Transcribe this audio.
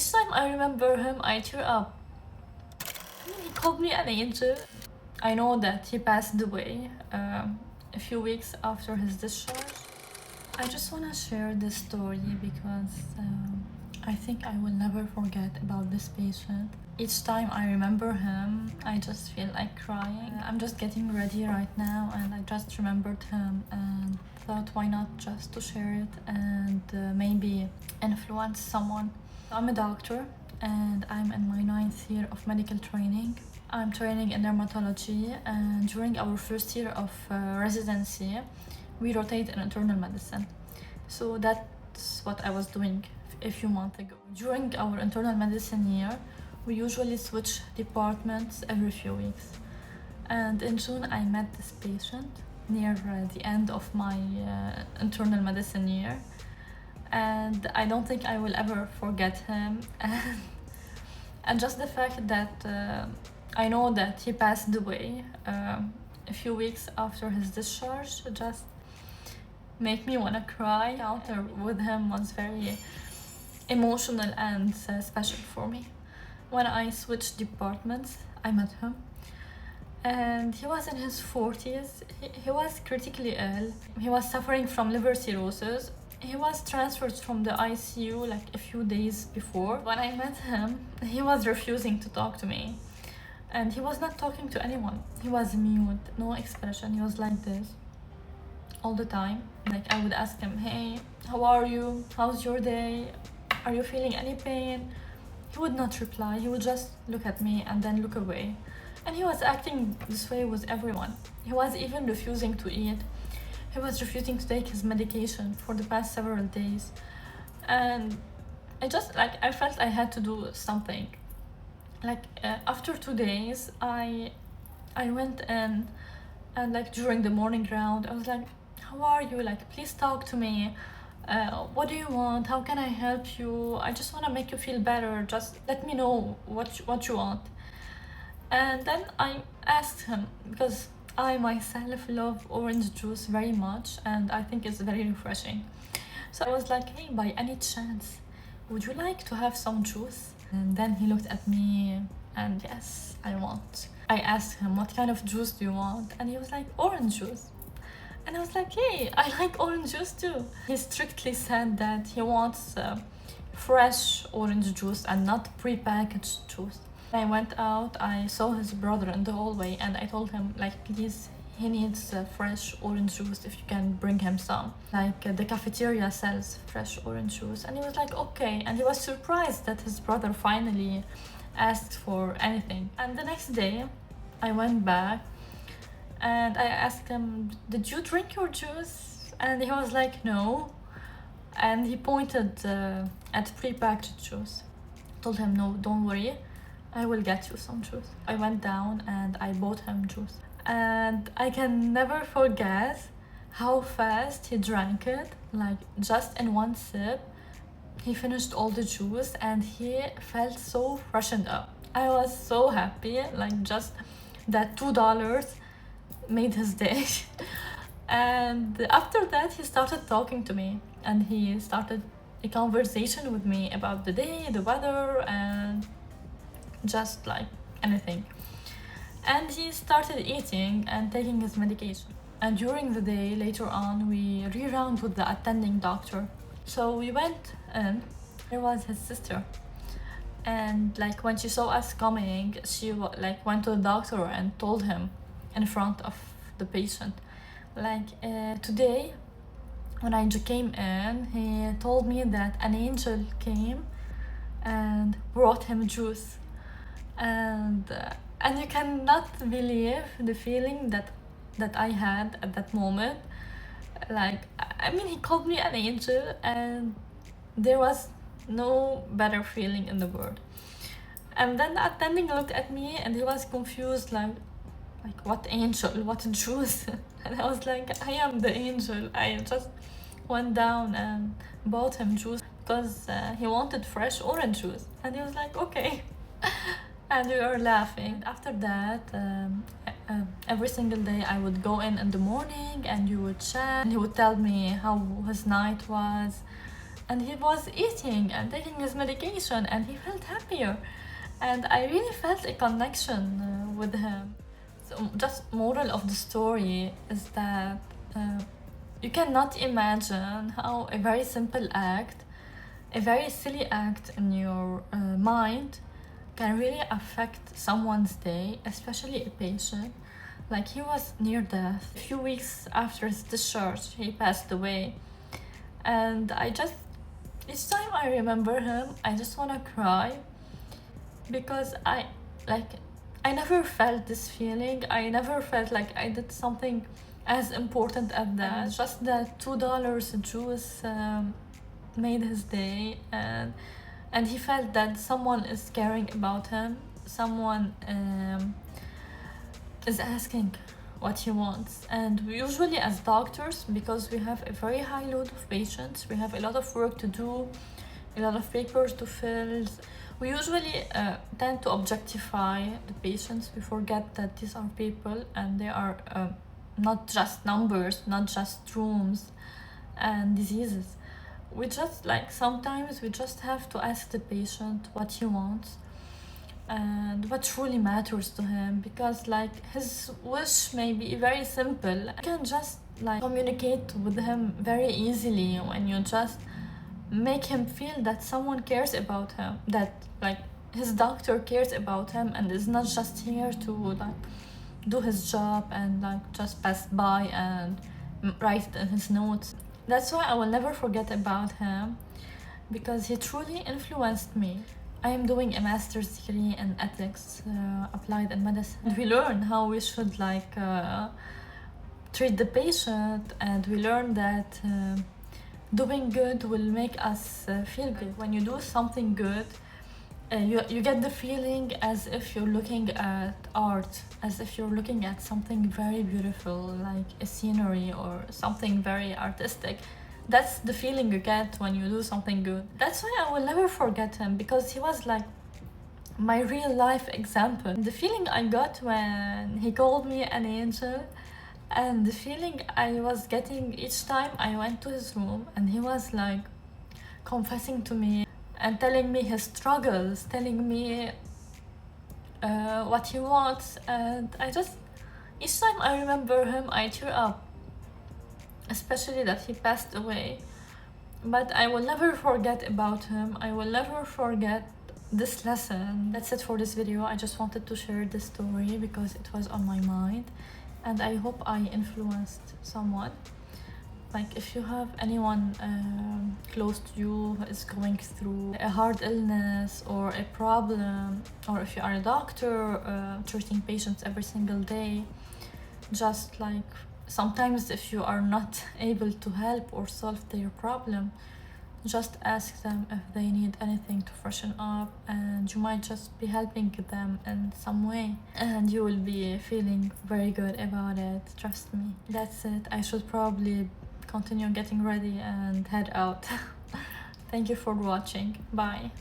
each time I remember him, I tear up. He called me an angel. I know that he passed away a few weeks after his discharge. I just want to share this story because I think I will never forget about this patient. Each time I remember him, I just feel like crying. I'm just getting ready right now and I just remembered him and thought why not just to share it and maybe influence someone. I'm a doctor and I'm in my 9th year of medical training. I'm training in dermatology, and during our first year of residency, we rotate in internal medicine. So that's what I was doing a few months ago. During our internal medicine year, we usually switch departments every few weeks. And in June, I met this patient near the end of my internal medicine year. And I don't think I will ever forget him. And just the fact that I know that he passed away a few weeks after his discharge just make me want to cry. The encounter with him was very emotional and special for me. When I switched departments, I met him. And he was in his 40s. He was critically ill. He was suffering from liver cirrhosis. He was transferred from the ICU like a few days before. When I met him, he was refusing to talk to me. And he was not talking to anyone. He was mute, no expression. He was like this all the time. Like I would ask him, hey, how are you? How's your day? Are you feeling any pain? He would not reply. He would just look at me and then look away. And he was acting this way with everyone. He was even refusing to eat. He was refusing to take his medication for the past several days. And I felt I had to do something. After 2 days, I went in and during the morning round, I was like, how are you? Please talk to me. What do you want? How can I help you? I just want to make you feel better. Just let me know what you want. And then I asked him, because I myself love orange juice very much and I think it's very refreshing. So I was like, hey, by any chance, would you like to have some juice? And then he looked at me and yes, I want. I asked him, what kind of juice do you want? And he was like, orange juice. And I was like, hey, I like orange juice too. He strictly said that he wants fresh orange juice and not pre-packaged juice. I went out, I saw his brother in the hallway and I told him, please, he needs fresh orange juice if you can bring him some. The cafeteria sells fresh orange juice. And he was like, okay. And he was surprised that his brother finally asked for anything. And the next day, I went back and I asked him, did you drink your juice? And he was like, no. And he pointed at pre-packaged juice. I told him, no, don't worry. I will get you some juice. I went down and I bought him juice. And I can never forget how fast he drank it. Just in one sip, he finished all the juice and he felt so freshened up. I was so happy, just that $2 made his day. And after that, he started talking to me and he started a conversation with me about the day, the weather, and just anything. And he started eating and taking his medication. And during the day, later on, we re-round with the attending doctor. So we went in. There was his sister. And when she saw us coming, she went to the doctor and told him in front of the patient. Today, when I came in, he told me that an angel came and brought him juice. And you cannot believe the feeling that I had at that moment. He called me an angel and there was no better feeling in the world. And then the attending looked at me and he was confused, what angel, what juice? And I was like, I am the angel. I just went down and bought him juice because he wanted fresh orange juice. And he was like, okay. And we were laughing. After that, every single day I would go in the morning and you would chat. And he would tell me how his night was and he was eating and taking his medication, and he felt happier, and I really felt a connection with him. So just moral of the story is that you cannot imagine how a very simple act, a very silly act in your mind, can really affect someone's day, especially a patient. Like, he was near death. A few weeks after his discharge, he passed away. And each time I remember him, I just wanna cry, because I never felt this feeling. I never felt like I did something as important as that. Just that $2 juice made his day, and he felt that someone is caring about him, someone is asking what he wants. And we usually, as doctors, because we have a very high load of patients, we have a lot of work to do, a lot of papers to fill, we usually tend to objectify the patients. We forget that these are people, and they are not just numbers, not just rooms and diseases. We just, like, sometimes we just have to ask the patient what he wants and what truly matters to him, because, like, his wish may be very simple. You can just, like, communicate with him very easily when you just make him feel that someone cares about him, that, like, his doctor cares about him and is not just here to, like, do his job and, like, just pass by and write it in his notes. That's why I will never forget about him, because he truly influenced me. I am doing a master's degree in ethics, applied in medicine. We learn how we should, like, treat the patient, and we learn that doing good will make us feel good. When you do something good, you get the feeling as if you're looking at art, as if you're looking at something very beautiful, like a scenery or something very artistic. That's the feeling you get when you do something good. That's why I will never forget him, because he was, like, my real life example. The feeling I got when he called me an angel, and the feeling I was getting each time I went to his room and he was, like, confessing to me and telling me his struggles, telling me what he wants. And each time I remember him, I tear up, especially that he passed away. But I will never forget about him. I will never forget this lesson. That's it for this video. I just wanted to share this story because it was on my mind, and I hope I influenced someone. Like, if you have anyone close to you who is going through a hard illness or a problem, or if you are a doctor treating patients every single day, just, like, sometimes if you are not able to help or solve their problem, just ask them if they need anything to freshen up, and you might just be helping them in some way, and you will be feeling very good about it. Trust me. That's it. I should probably continue getting ready and head out. Thank you for watching. Bye.